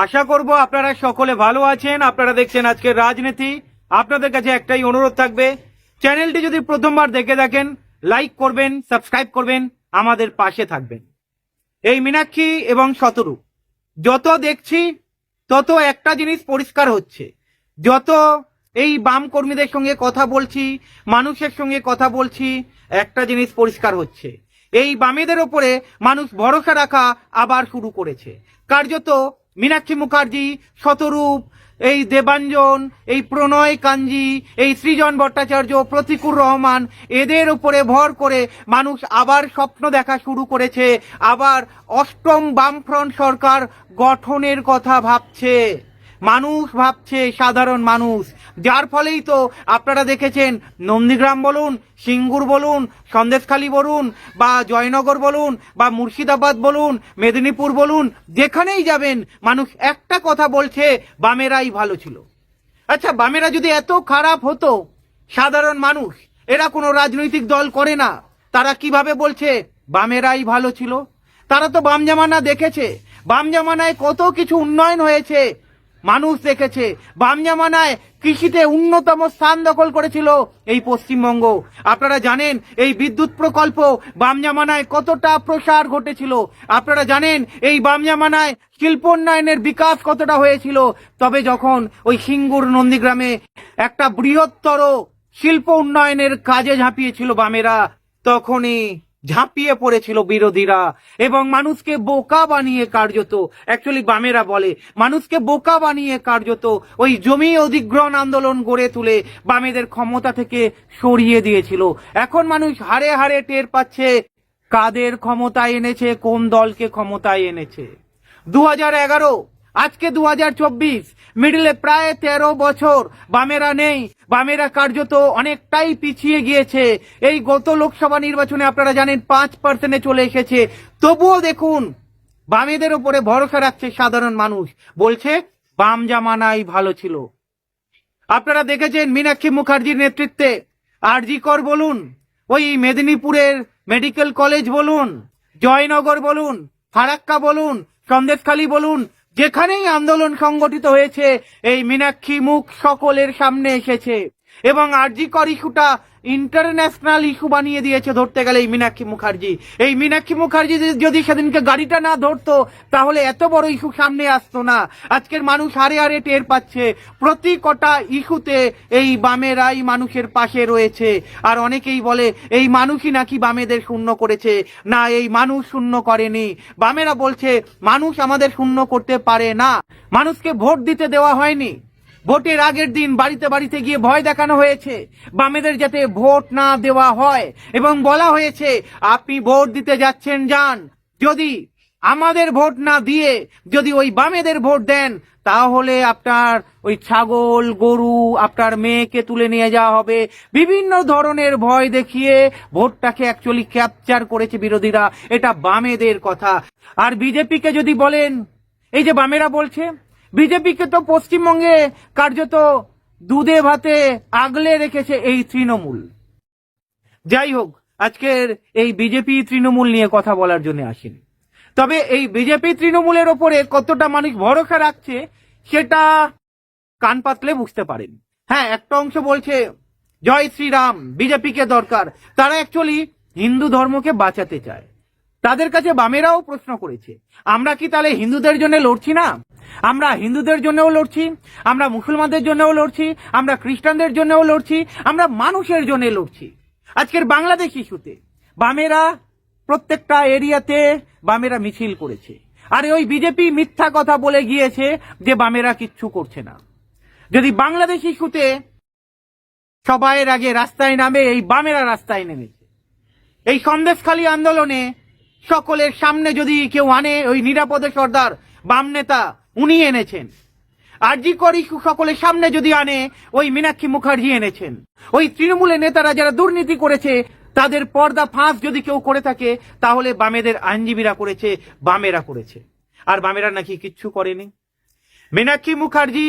আশা করব আপনারা সকলে ভালো আছেন। আপনারা দেখছেন আজকের রাজনীতি। আপনাদের কাছে একটাই অনুরোধ থাকবে, চ্যানেলটি যদি প্রথমবার দেখে থাকেন লাইক করবেন, সাবস্ক্রাইব করবেন, আমাদের পাশে থাকবেন। এই মীনাক্ষী এবং শতরূপ যত দেখছি তত একটা জিনিস পরিষ্কার হচ্ছে, যত এই বাম কর্মীদের সঙ্গে কথা বলছি, মানুষের সঙ্গে কথা বলছি, একটা জিনিস পরিষ্কার হচ্ছে, এই বামেদের ওপরে মানুষ ভরসা রাখা আবার শুরু করেছে। কার্যত মীনাক্ষী মুখার্জি, শতরূপ, এই দেবাঞ্জন, এই প্রণয় কাঞ্জি, এই সৃজন ভট্টাচার্য, প্রতিকুর রহমান, এদের উপরে ভর করে মানুষ আবার স্বপ্ন দেখা শুরু করেছে, আবার অষ্টম বামফ্রন্ট সরকার গঠনের কথা ভাবছে। মানুষ ভাবছে, সাধারণ মানুষ, যার ফলেই তো আপনারা দেখেছেন নন্দীগ্রাম বলুন, সিঙ্গুর বলুন, সন্দেশখালী বলুন, বা জয়নগর বলুন, বা মুর্শিদাবাদ বলুন, মেদিনীপুর বলুন, যেখানেই যাবেন মানুষ একটা কথা বলছে, বামেরাই ভালো ছিল। আচ্ছা, বামেরা যদি এত খারাপ হতো, সাধারণ মানুষ, এরা কোনো রাজনৈতিক দল করে না, তারা কিভাবে বলছে বামেরাই ভালো ছিল? তারা তো বাম জামানা দেখেছে, বাম জামানায় কত কিছু উন্নয়ন হয়েছে মানুষ দেখেছে। বাম জামানায় কৃষিতে অন্যতম স্থান দখল করেছিল এই পশ্চিমবঙ্গ। আপনারা জানেন এই বিদ্যুৎ প্রকল্প বাম জামানায় কতটা প্রসার ঘটেছিল। আপনারা জানেন এই বাম জামানায় শিল্পোন্নয়নের বিকাশ কতটা হয়েছিল। তবে যখন ওই সিঙ্গুর নন্দীগ্রামে একটা বৃহত্তর শিল্প উন্নয়নের কাজে ঝাঁপিয়েছিল বামেরা, তখনই ঝাঁপিয়ে পড়েছিল বিরোধীরা এবং মানুষকে বোকা বানিয়ে কার্যত, অ্যাকচুয়ালি বামেরা বলে মানুষকে বোকা বানিয়ে কার্যত ওই জমি অধিগ্রহণ আন্দোলন গড়ে তুলে বামেদের ক্ষমতা থেকে সরিয়ে দিয়েছিল। এখন মানুষ হারে হারে টের পাচ্ছে কাদের ক্ষমতায় এনেছে, কোন দলকে ক্ষমতায় এনেছে। 2011, আজকে 2024, মিডলে প্রায় 13 বছর বামেরা নেই। বামেরা কার্যত অনেকটাই পিছিয়ে গিয়েছে। এই গত লোকসভা নির্বাচনে আপনারা জানেন 5% চলে এসেছে। তবুও দেখুন বামেদের উপরে ভরসা রাখছে সাধারণ মানুষ, বলছে বাম জামানাই ভালো ছিল। আপনারা দেখেছেন মীনাক্ষী মুখার্জির নেতৃত্বে আরজি কর বলুন, ওই মেদিনীপুরের মেডিকেল কলেজ বলুন, জয়নগর বলুন, ফারাক্কা বলুন, সন্দেশখালী বলুন, যেখানেই আন্দোলন সংগঠিত হয়েছে এই মীনাক্ষী মুখ সকলের সামনে এসেছে এবং আরজি কর ইস্যুটা ইন্টারন্যাশনাল ইস্যু বানিয়ে দিয়েছে ধরতে গেলে এই মীনাক্ষী মুখার্জি। এই মীনাক্ষী মুখার্জি যদি সেদিনকে গাড়িটা না ধরতো তাহলে এত বড় ইস্যু সামনে আসতো না। আজকের মানুষ হারে হারে টের পাচ্ছে প্রতি কটা ইস্যুতে এই বামেরাই মানুষের পাশে রয়েছে। আর অনেকেই বলে এই মানুষই নাকি বামেদের শূন্য করেছে। না, এই মানুষ শূন্য করেনি। বামেরা বলছে মানুষ আমাদের শূন্য করতে পারে না, মানুষকে ভোট দিতে দেওয়া হয়নি। ভোটের আগের দিন বাড়িতে বাড়িতে গিয়ে ভয় দেখানো হয়েছে বামেদের যাতে ভোট না দেওয়া হয় এবং বলা হয়েছে আপনি ভোট দিতে যাচ্ছেন যান, যদি আমাদের ভোট না দিয়ে যদি ওই বামেদের ভোট দেন তাহলে আপনার ওই ছাগল গরু আপনার মেয়েকে তুলে নিয়ে যাওয়া হবে। বিভিন্ন ধরনের ভয় দেখিয়ে ভোটটাকে অ্যাকচুয়ালি ক্যাপচার করেছে বিরোধীরা। এটা বামেদের কথা। আর বিজেপিকে যদি বলেন, এই যে বামেরা বলছে বিজেপিকে তো পশ্চিমবঙ্গে কার্যত দুধে ভাতে আগলে রেখেছে এই তৃণমূল। যাই হোক, আজকের এই বিজেপি তৃণমূল নিয়ে কথা বলার জন্য আসেনি। তবে এই বিজেপি তৃণমূলের ওপরে কতটা মানুষ ভরসা রাখছে সেটা কান পাতলে বুঝতে পারেন। হ্যাঁ, একটা অংশ বলছে জয় শ্রীরাম, বিজেপিকে দরকার। তারা অ্যাকচুয়ালি হিন্দু ধর্মকে বাঁচাতে চায়। তাদের কাছে বামেরাও প্রশ্ন করেছে আমরা কি তাহলে হিন্দুদের জন্য লড়ছি না? আমরা হিন্দুদের জন্যও লড়ছি, আমরা মুসলমানদের জন্যও লড়ছি, আমরা খ্রিস্টানদের জন্যও লড়ছি, আমরা মানুষের জন্য লড়ছি। আজকের বাংলাদেশ ইস্যুতে বামেরা প্রত্যেকটা এরিয়াতে বামেরা মিছিল করেছে। আর ওই বিজেপি মিথ্যা কথা বলে গিয়েছে যে বামেরা কিচ্ছু করছে না। যদি বাংলাদেশ ইস্যুতে সবাইয়ের আগে রাস্তায় নামে এই বামেরা রাস্তায় নেমেছে। এই সন্দেশখালী আন্দোলনে সকলের সামনে যদি কেউ আনে, ওই নিরাপদে সর্দার বাম নেতা উনি এনেছেন। আরজি কর ইস্যু সকলের সামনে যদি আনে, ওই মীনাক্ষী মুখার্জি এনেছেন। ওই তৃণমূলের নেতারা যারা দুর্নীতি করেছে তাদের পর্দা ফাঁস যদি কেউ করে থাকে তাহলে বামেদের আইনজীবীরা করেছে, বামেরা করেছে। আর বামেরা নাকি কিচ্ছু করেনি। মীনাক্ষী মুখার্জি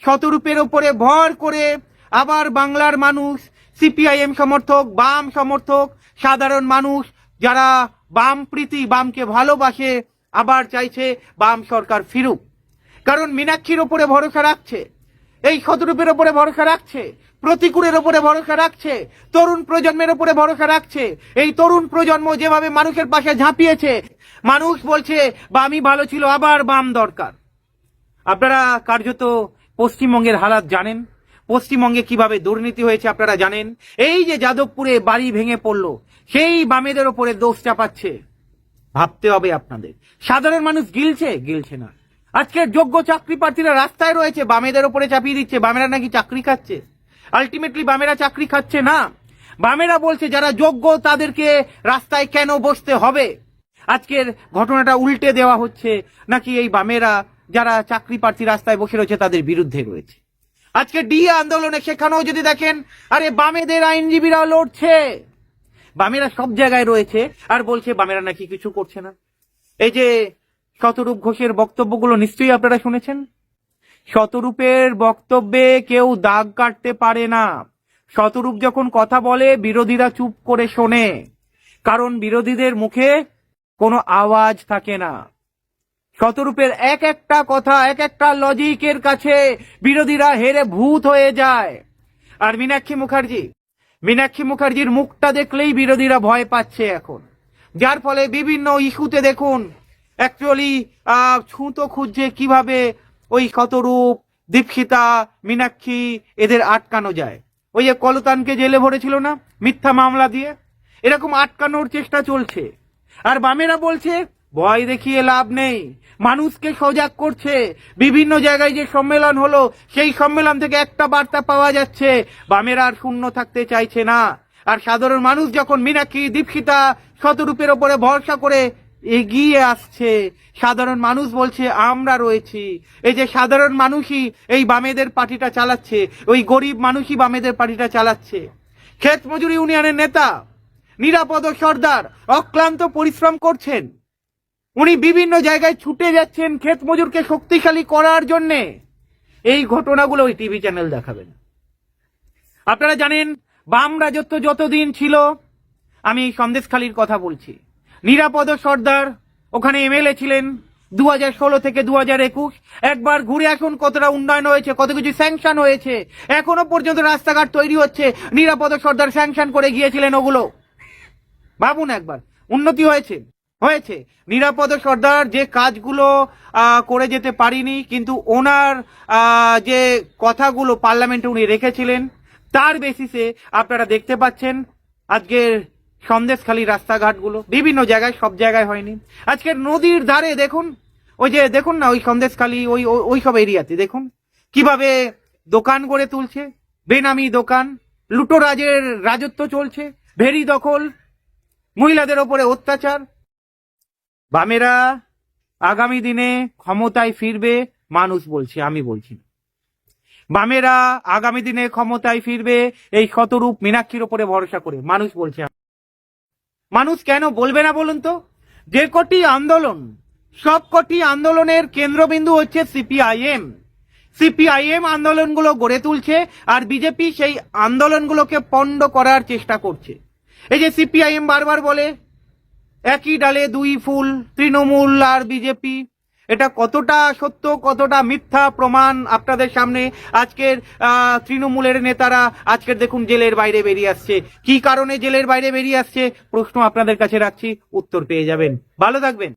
শতরূপের ওপরে ভর করে আবার বাংলার মানুষ, সিপিআইএম সমর্থক, বাম সমর্থক, সাধারণ মানুষ যারা বাম প্রীতি, বামকে ভালোবাসে, আবার চাইছে বাম সরকার ফিরুক। কারণ মীনাক্ষীর ওপরে ভরসা রাখছে, এই শতরূপের ওপরে ভরসা রাখছে, প্রতিকূলের ওপরে ভরসা রাখছে, তরুণ প্রজন্মের ওপরে ভরসা রাখছে। এই তরুণ প্রজন্ম যেভাবে মানুষের পাশে ঝাঁপিয়েছে, মানুষ বলছে বামই ভালো ছিল, আবার বাম দরকার। আপনারা কার্যত পশ্চিমবঙ্গের হালাত জানেন, পশ্চিমবঙ্গে কিভাবে দুর্নীতি হয়েছে আপনারা জানেন। এই যে যাদবপুরে বাড়ি ভেঙে পড়লো, সেই বামেদের ওপরে দোষ চাপাচ্ছে। ভাবতে হবে আপনাদের, সাধারণ মানুষ গিলছে না। আজকের যোগ্য চাকরি প্রার্থীরা রাস্তায় রয়েছে, বামেদের ওপরে চাপিয়ে দিচ্ছে বামেরা নাকি চাকরি খাচ্ছে। আলটিমেটলি বামেরা চাকরি খাচ্ছে না, বামেরা বলছে যারা যোগ্য তাদেরকে রাস্তায় কেন বসতে হবে। আজকের ঘটনাটা উল্টে দেওয়া হচ্ছে, নাকি এই বামেরা যারা চাকরি প্রার্থী রাস্তায় বসে রয়েছে তাদের বিরুদ্ধে রয়েছে। আজকে ডিএ আন্দোলনে সেখানেও যদি দেখেন, আরে বামেদের আইনজীবীরা লড়ছে, বামেরা সব জায়গায় রয়েছে আর বলছে বামেরা নাকি কিছু করছে না। এই যে শতরূপ ঘোষের বক্তব্যগুলো নিশ্চয়ই আপনারা শুনেছেন। শতরূপের বক্তব্যে কেউ দাগ কাটতে পারে না। শতরূপ যখন কথা বলে বিরোধীরা চুপ করে শোনে, কারণ বিরোধীদের মুখে কোনো আওয়াজ থাকে না। শতরূপের এক একটা কথা, এক একটা লজিকের কাছে বিরোধীরা হেরে ভূত হয়ে যায়। আর মীনাক্ষী মুখার্জির মুখটা দেখলেই বিরোধীরা ভয় পাচ্ছে এখন, যার ফলে বিভিন্ন ইস্যুতে দেখুন অ্যাকচুয়ালি ছুঁতো খুঁজছে কিভাবে ওই শতরূপ, দীপশিতা, মীনাক্ষী এদের আটকানো যায়। ওই যে কলতানকে জেলে ভরেছিল না মিথ্যা মামলা দিয়ে, এরকম আটকানোর চেষ্টা চলছে। আর বামেরা বলছে ভয় দেখিয়ে লাভ নেই, মানুষকে সজাগ করছে। বিভিন্ন জায়গায় যে সম্মেলন হলো, সেই সম্মেলন থেকে একটা বার্তা পাওয়া যাচ্ছে, বামেরা আর শূন্য থাকতে চাইছে না। আর সাধারণ মানুষ যখন মীনাক্ষী, দীপশিতা, শতরূপের ওপরে ভরসা করে এগিয়ে আসছে, সাধারণ মানুষ বলছে আমরা রয়েছি। এই যে সাধারণ মানুষই এই বামেদের পার্টিটা চালাচ্ছে, ওই গরিব মানুষই বামেদের পার্টিটা চালাচ্ছে। ক্ষেত মজুরি ইউনিয়নের নেতা নিরাপদ সর্দার অক্লান্ত পরিশ্রম করছেন, উনি বিভিন্ন জায়গায় ছুটে যাচ্ছেন ক্ষেত মজুরকে শক্তিশালী করার জন্যে। এই ঘটনাগুলো ওই টিভি চ্যানেল দেখাবেন। আপনারা জানেন বাম রাজত্ব যতদিন ছিল, আমি সন্দেশখালীর কথা বলছি, নিরাপদ সর্দার ওখানে এমএলএ ছিলেন 2016 থেকে 2021। একবার ঘুরে আসুন কতটা উন্নয়ন হয়েছে, কত কিছু স্যাংশন হয়েছে। এখনো পর্যন্ত রাস্তাঘাট তৈরি হচ্ছে, নিরাপদ সর্দার স্যাংশন করে গিয়েছিলেন। ওগুলো ভাবুন একবার, উন্নতি হয়েছে। নিরাপদ সর্দার যে কাজগুলো করে যেতে পারিনি, কিন্তু ওনার যে কথাগুলো পার্লামেন্টে উনি রেখেছিলেন, তার বেসিসে আপনারা দেখতে পাচ্ছেন আজকের সন্দেশখালী রাস্তাঘাটগুলো বিভিন্ন জায়গায়, সব জায়গায় হয়নি। আজকের নদীর ধারে দেখুন, ওই যে দেখুন না, ওই সন্দেশখালী ওই সব এরিয়াতে দেখুন কিভাবে দোকান গড়ে তুলছে, বেনামি দোকান, লুটোরাজের রাজত্ব চলছে, ভেরি দখল, মহিলাদের ওপরে অত্যাচার। বামেরা আগামী দিনে ক্ষমতায় ফিরবে, মানুষ বলছে, আমি বলছি না। বামেরা আগামী দিনে ক্ষমতায় ফিরবে এই শতরূপ, মীনাক্ষীর ওপরে ভরসা করে, মানুষ বলছে। মানুষ কেন বলবে না বলুন তো? যে কটি আন্দোলন, সব কটি আন্দোলনের কেন্দ্রবিন্দু হচ্ছে সিপিআইএম আন্দোলনগুলো গড়ে তুলছে, আর বিজেপি সেই আন্দোলনগুলোকে পণ্ড করার চেষ্টা করছে। এই যে সিপিআইএম বারবার বলে একই ডালে দুই ফুল, তৃণমূল আর বিজেপি, এটা কতটা সত্য কতটা মিথ্যা প্রমাণ আপনাদের সামনে। আজকের তৃণমূলের নেতারা আজকের দেখুন জেলের বাইরে বেরিয়ে আসছে। কি কারণে জেলের বাইরে বেরিয়ে আসছে প্রশ্ন আপনাদের কাছে রাখছি, উত্তর পেয়ে যাবেন। ভালো থাকবেন।